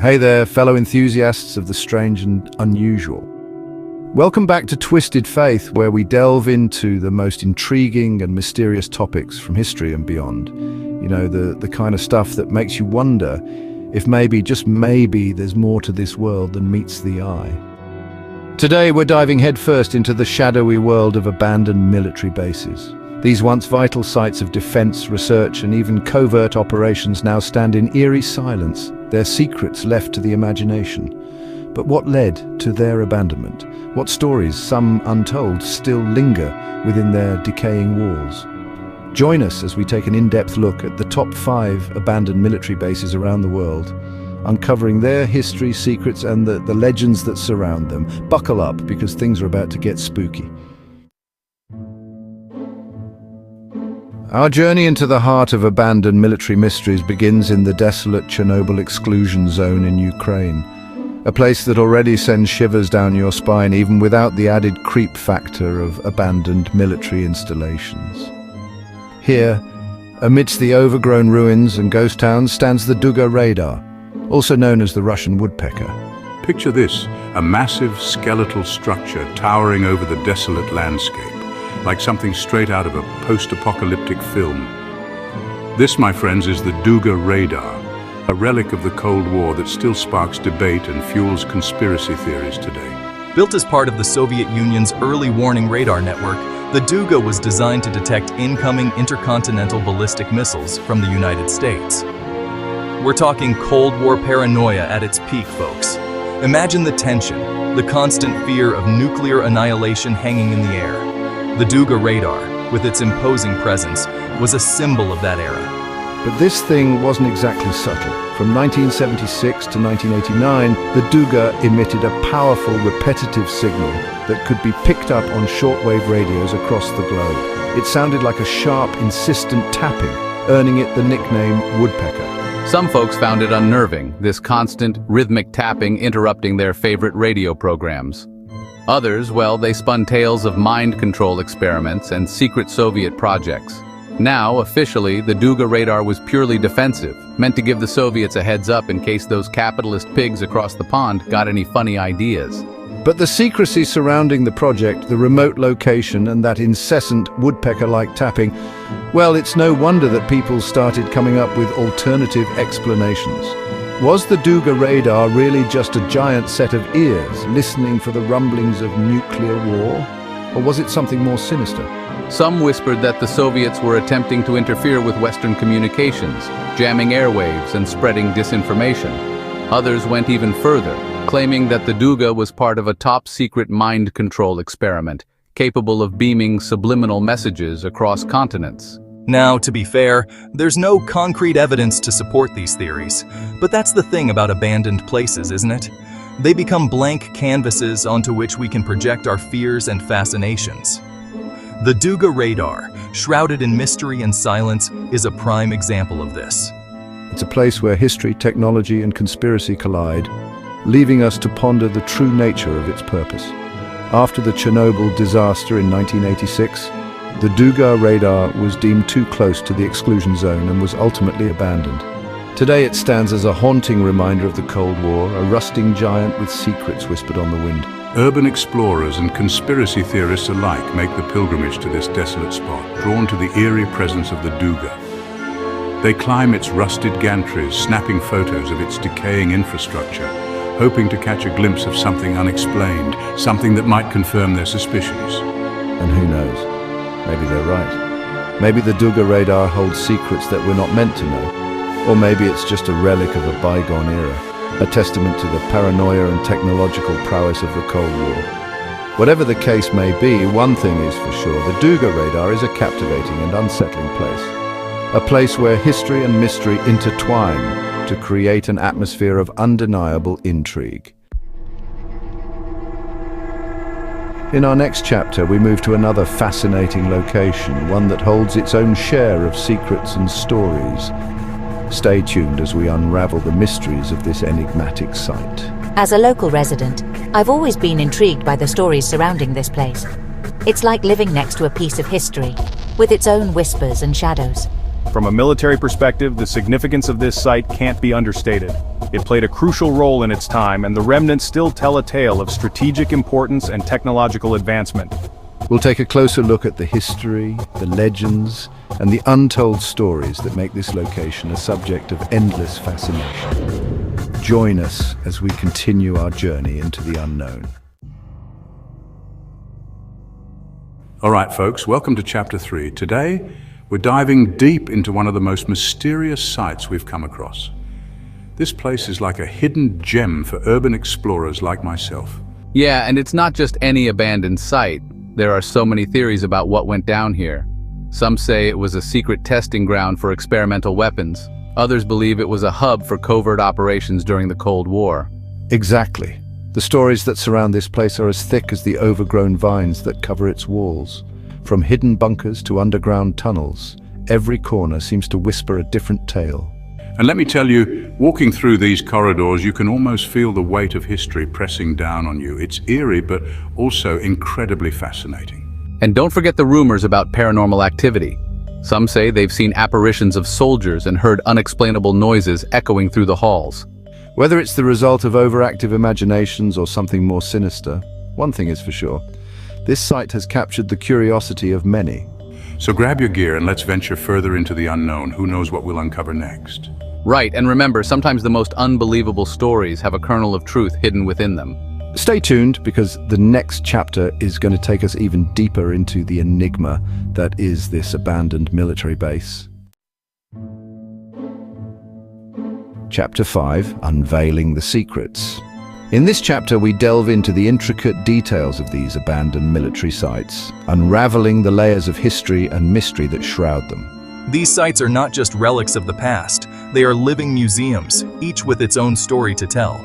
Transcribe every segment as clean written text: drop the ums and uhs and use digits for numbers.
Hey there, fellow enthusiasts of the strange and unusual. Welcome back to Twisted Faith, where we delve into the most intriguing and mysterious topics from history and beyond. You know, the kind of stuff that makes you wonder if maybe, just maybe, there's more to this world than meets the eye. Today, we're diving headfirst into the shadowy world of abandoned military bases. These once vital sites of defense, research, and even covert operations now stand in eerie silence, their secrets left to the imagination. But what led to their abandonment? What stories, some untold, still linger within their decaying walls? Join us as we take an in-depth look at the top 5 abandoned military bases around the world, uncovering their history, secrets, and the legends that surround them. Buckle up, because things are about to get spooky. Our journey into the heart of abandoned military mysteries begins in the desolate Chernobyl exclusion zone in Ukraine, a place that already sends shivers down your spine even without the added creep factor of abandoned military installations. Here, amidst the overgrown ruins and ghost towns, stands the Duga radar, also known as the Russian woodpecker. Picture this, a massive skeletal structure towering over the desolate landscape, like something straight out of a post-apocalyptic film. This, my friends, is the Duga radar, a relic of the Cold War that still sparks debate and fuels conspiracy theories today. Built as part of the Soviet Union's early warning radar network, the Duga was designed to detect incoming intercontinental ballistic missiles from the United States. We're talking Cold War paranoia at its peak, folks. Imagine the tension, the constant fear of nuclear annihilation hanging in the air. The Duga radar, with its imposing presence, was a symbol of that era. But this thing wasn't exactly subtle. From 1976 to 1989, the Duga emitted a powerful, repetitive signal that could be picked up on shortwave radios across the globe. It sounded like a sharp, insistent tapping, earning it the nickname woodpecker. Some folks found it unnerving, this constant, rhythmic tapping interrupting their favorite radio programs. Others, well, they spun tales of mind control experiments and secret Soviet projects. Now, officially, the Duga radar was purely defensive, meant to give the Soviets a heads up in case those capitalist pigs across the pond got any funny ideas. But the secrecy surrounding the project, the remote location, and that incessant woodpecker-like tapping, well, it's no wonder that people started coming up with alternative explanations. Was the Duga radar really just a giant set of ears listening for the rumblings of nuclear war? Or was it something more sinister? Some whispered that the Soviets were attempting to interfere with Western communications, jamming airwaves and spreading disinformation. Others went even further, claiming that the Duga was part of a top-secret mind control experiment, capable of beaming subliminal messages across continents. Now, to be fair, there's no concrete evidence to support these theories. But that's the thing about abandoned places, isn't it? They become blank canvases onto which we can project our fears and fascinations. The Duga radar, shrouded in mystery and silence, is a prime example of this. It's a place where history, technology, and conspiracy collide, leaving us to ponder the true nature of its purpose. After the Chernobyl disaster in 1986, the Duga radar was deemed too close to the exclusion zone and was ultimately abandoned. Today it stands as a haunting reminder of the Cold War, a rusting giant with secrets whispered on the wind. Urban explorers and conspiracy theorists alike make the pilgrimage to this desolate spot, drawn to the eerie presence of the Duga. They climb its rusted gantries, snapping photos of its decaying infrastructure, hoping to catch a glimpse of something unexplained, something that might confirm their suspicions. And who knows? Maybe they're right. Maybe the Duga radar holds secrets that we're not meant to know. Or maybe it's just a relic of a bygone era, a testament to the paranoia and technological prowess of the Cold War. Whatever the case may be, one thing is for sure, the Duga radar is a captivating and unsettling place. A place where history and mystery intertwine to create an atmosphere of undeniable intrigue. In our next chapter, we move to another fascinating location, one that holds its own share of secrets and stories. Stay tuned as we unravel the mysteries of this enigmatic site. As a local resident, I've always been intrigued by the stories surrounding this place. It's like living next to a piece of history, with its own whispers and shadows. From a military perspective, the significance of this site can't be understated. It played a crucial role in its time, and the remnants still tell a tale of strategic importance and technological advancement. We'll take a closer look at the history, the legends, and the untold stories that make this location a subject of endless fascination. Join us as we continue our journey into the unknown. All right, folks, welcome to Chapter 3. Today, we're diving deep into one of the most mysterious sites we've come across. This place is like a hidden gem for urban explorers like myself. Yeah, and it's not just any abandoned site. There are so many theories about what went down here. Some say it was a secret testing ground for experimental weapons. Others believe it was a hub for covert operations during the Cold War. Exactly. The stories that surround this place are as thick as the overgrown vines that cover its walls. From hidden bunkers to underground tunnels, every corner seems to whisper a different tale. And let me tell you, walking through these corridors, you can almost feel the weight of history pressing down on you. It's eerie, but also incredibly fascinating. And don't forget the rumors about paranormal activity. Some say they've seen apparitions of soldiers and heard unexplainable noises echoing through the halls. Whether it's the result of overactive imaginations or something more sinister, one thing is for sure. This site has captured the curiosity of many. So grab your gear and let's venture further into the unknown. Who knows what we'll uncover next? Right, and remember, sometimes the most unbelievable stories have a kernel of truth hidden within them. Stay tuned, because the next chapter is going to take us even deeper into the enigma that is this abandoned military base. Chapter 5, Unveiling the Secrets. In this chapter, we delve into the intricate details of these abandoned military sites, unraveling the layers of history and mystery that shroud them. These sites are not just relics of the past, they are living museums, each with its own story to tell.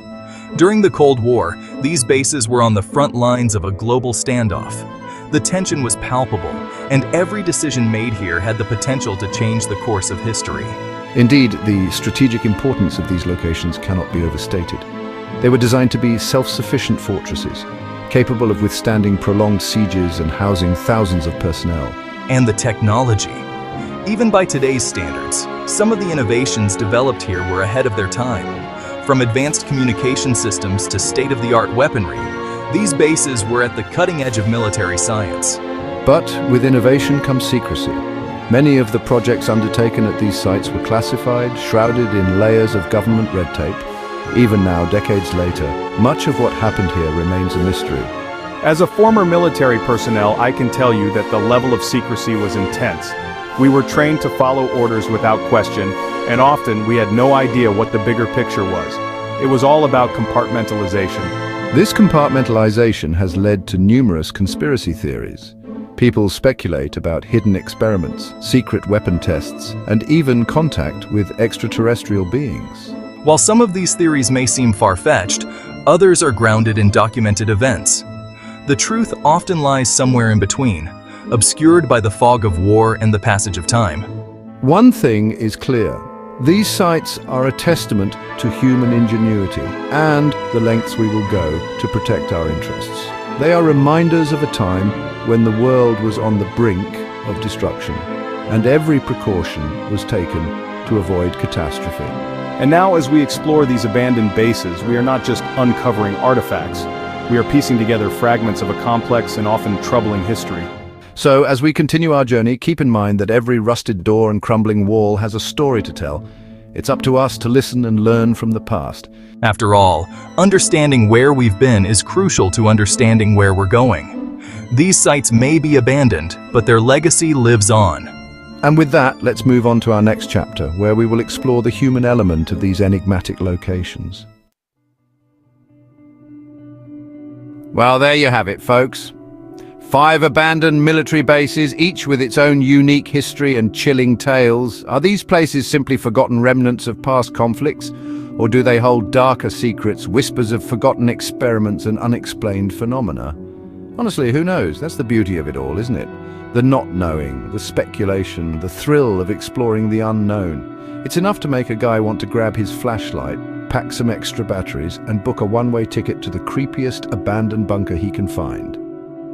During the Cold War, these bases were on the front lines of a global standoff. The tension was palpable, and every decision made here had the potential to change the course of history. Indeed, the strategic importance of these locations cannot be overstated. They were designed to be self-sufficient fortresses, capable of withstanding prolonged sieges and housing thousands of personnel. And the technology. Even by today's standards, some of the innovations developed here were ahead of their time. From advanced communication systems to state-of-the-art weaponry, these bases were at the cutting edge of military science. But with innovation comes secrecy. Many of the projects undertaken at these sites were classified, shrouded in layers of government red tape. Even now, decades later, much of what happened here remains a mystery. As a former military personnel, I can tell you that the level of secrecy was intense. We were trained to follow orders without question, and often we had no idea what the bigger picture was. It was all about compartmentalization. This compartmentalization has led to numerous conspiracy theories. People speculate about hidden experiments, secret weapon tests, and even contact with extraterrestrial beings. While some of these theories may seem far-fetched, others are grounded in documented events. The truth often lies somewhere in between, obscured by the fog of war and the passage of time. One thing is clear. These sites are a testament to human ingenuity and the lengths we will go to protect our interests. They are reminders of a time when the world was on the brink of destruction, and every precaution was taken to avoid catastrophe. And now, as we explore these abandoned bases, we are not just uncovering artifacts. We are piecing together fragments of a complex and often troubling history. So, as we continue our journey, keep in mind that every rusted door and crumbling wall has a story to tell. It's up to us to listen and learn from the past. After all, understanding where we've been is crucial to understanding where we're going. These sites may be abandoned, but their legacy lives on. And with that, let's move on to our next chapter, where we will explore the human element of these enigmatic locations. Well, there you have it, folks. 5 abandoned military bases, each with its own unique history and chilling tales. Are these places simply forgotten remnants of past conflicts, or do they hold darker secrets, whispers of forgotten experiments and unexplained phenomena? Honestly, who knows? That's the beauty of it all, isn't it? The not knowing, the speculation, the thrill of exploring the unknown. It's enough to make a guy want to grab his flashlight, pack some extra batteries, and book a one-way ticket to the creepiest abandoned bunker he can find.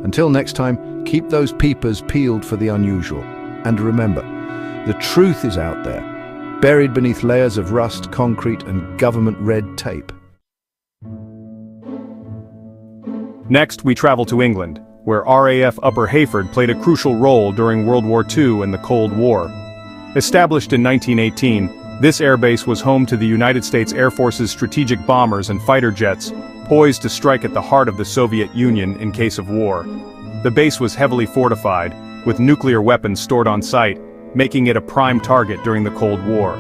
Until next time, keep those peepers peeled for the unusual. And remember, The truth is out there, buried beneath layers of rust, concrete, and government red tape. Next, we travel to England, where RAF Upper Heyford played a crucial role during World War II and the Cold War. Established in 1918, this airbase was home to the United States Air Force's strategic bombers and fighter jets, poised to strike at the heart of the Soviet Union in case of war. The base was heavily fortified, with nuclear weapons stored on site, making it a prime target during the Cold War.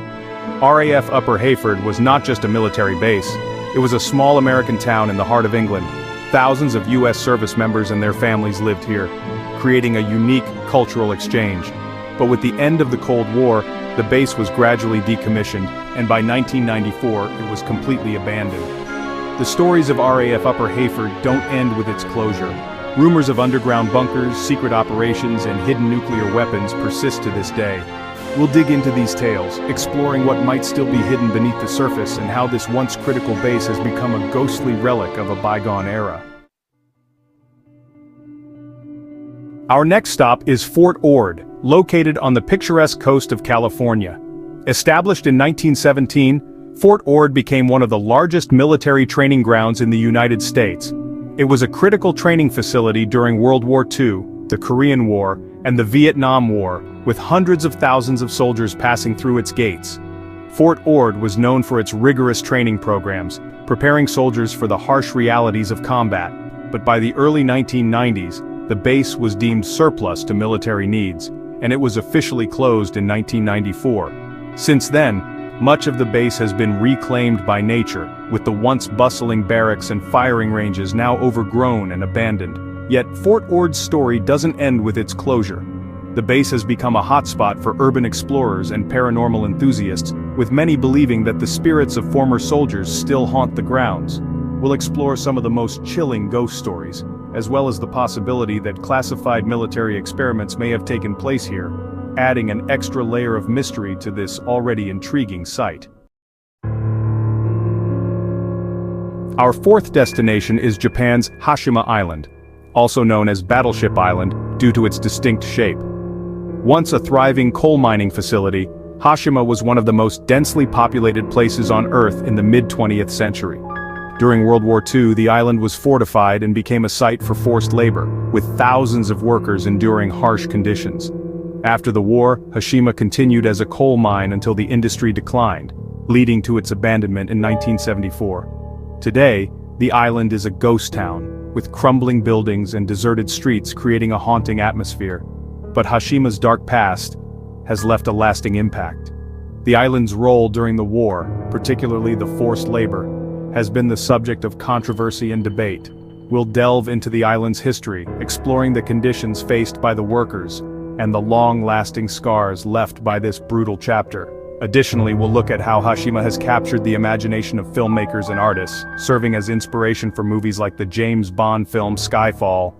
RAF Upper Heyford was not just a military base, it was a small American town in the heart of England. Thousands of U.S. service members and their families lived here, creating a unique cultural exchange. But with the end of the Cold War, the base was gradually decommissioned, and by 1994 it was completely abandoned. The stories of RAF Upper Heyford don't end with its closure. Rumors of underground bunkers, secret operations, and hidden nuclear weapons persist to this day. We'll dig into these tales, exploring what might still be hidden beneath the surface and how this once critical base has become a ghostly relic of a bygone era. Our next stop is Fort Ord, located on the picturesque coast of California. Established in 1917, Fort Ord became one of the largest military training grounds in the United States. It was a critical training facility during World War II, the Korean War, and the Vietnam War, with hundreds of thousands of soldiers passing through its gates. Fort Ord was known for its rigorous training programs, preparing soldiers for the harsh realities of combat. But by the early 1990s, the base was deemed surplus to military needs, and it was officially closed in 1994. Since then, much of the base has been reclaimed by nature, with the once bustling barracks and firing ranges now overgrown and abandoned. Yet Fort Ord's story doesn't end with its closure. The base has become a hotspot for urban explorers and paranormal enthusiasts, with many believing that the spirits of former soldiers still haunt the grounds. We'll explore some of the most chilling ghost stories, as well as the possibility that classified military experiments may have taken place here, adding an extra layer of mystery to this already intriguing site. Our fourth destination is Japan's Hashima Island, also known as Battleship Island due to its distinct shape. Once a thriving coal mining facility, Hashima was one of the most densely populated places on Earth in the mid-20th century. During World War II, the island was fortified and became a site for forced labor, with thousands of workers enduring harsh conditions. After the war, Hashima continued as a coal mine until the industry declined, leading to its abandonment in 1974. Today, the island is a ghost town, with crumbling buildings and deserted streets creating a haunting atmosphere. But Hashima's dark past has left a lasting impact. The island's role during the war, particularly the forced labor, has been the subject of controversy and debate. We'll delve into the island's history, exploring the conditions faced by the workers and the long-lasting scars left by this brutal chapter. Additionally, we'll look at how Hashima has captured the imagination of filmmakers and artists, serving as inspiration for movies like the James Bond film Skyfall.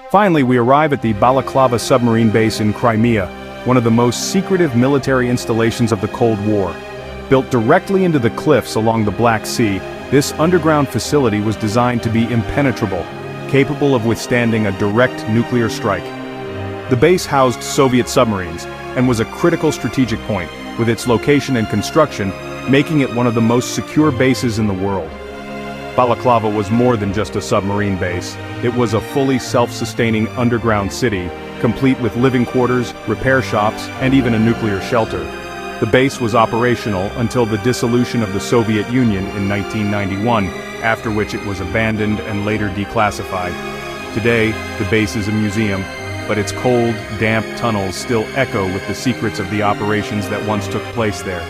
Finally, we arrive at the Balaclava submarine base in Crimea, one of the most secretive military installations of the Cold War. Built directly into the cliffs along the Black Sea, this underground facility was designed to be impenetrable, capable of withstanding a direct nuclear strike. The base housed Soviet submarines and was a critical strategic point, with its location and construction making it one of the most secure bases in the world. Balaclava was more than just a submarine base. It was a fully self-sustaining underground city, complete with living quarters, repair shops, and even a nuclear shelter. The base was operational until the dissolution of the Soviet Union in 1991, after which it was abandoned and later declassified. Today, the base is a museum, but its cold, damp tunnels still echo with the secrets of the operations that once took place there.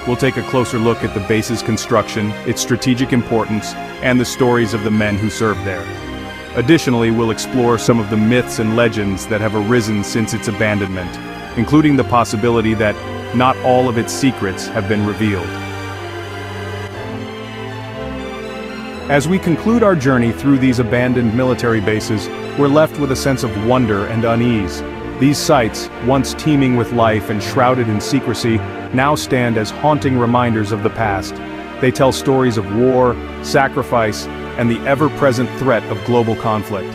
We'll take a closer look at the base's construction, its strategic importance, and the stories of the men who served there. Additionally, we'll explore some of the myths and legends that have arisen since its abandonment, including the possibility that not all of its secrets have been revealed. As we conclude our journey through these abandoned military bases, we're left with a sense of wonder and unease. These sites, once teeming with life and shrouded in secrecy, now stand as haunting reminders of the past. They tell stories of war, sacrifice, and the ever-present threat of global conflict.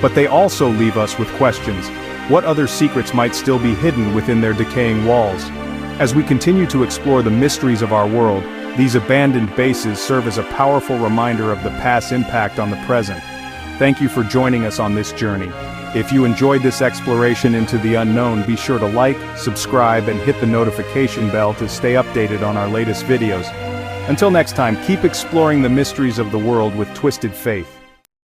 But they also leave us with questions. What other secrets might still be hidden within their decaying walls? As we continue to explore the mysteries of our world, these abandoned bases serve as a powerful reminder of the past's impact on the present. Thank you for joining us on this journey. If you enjoyed this exploration into the unknown, be sure to like, subscribe, and hit the notification bell to stay updated on our latest videos. Until next time, keep exploring the mysteries of the world with Twisted Faith.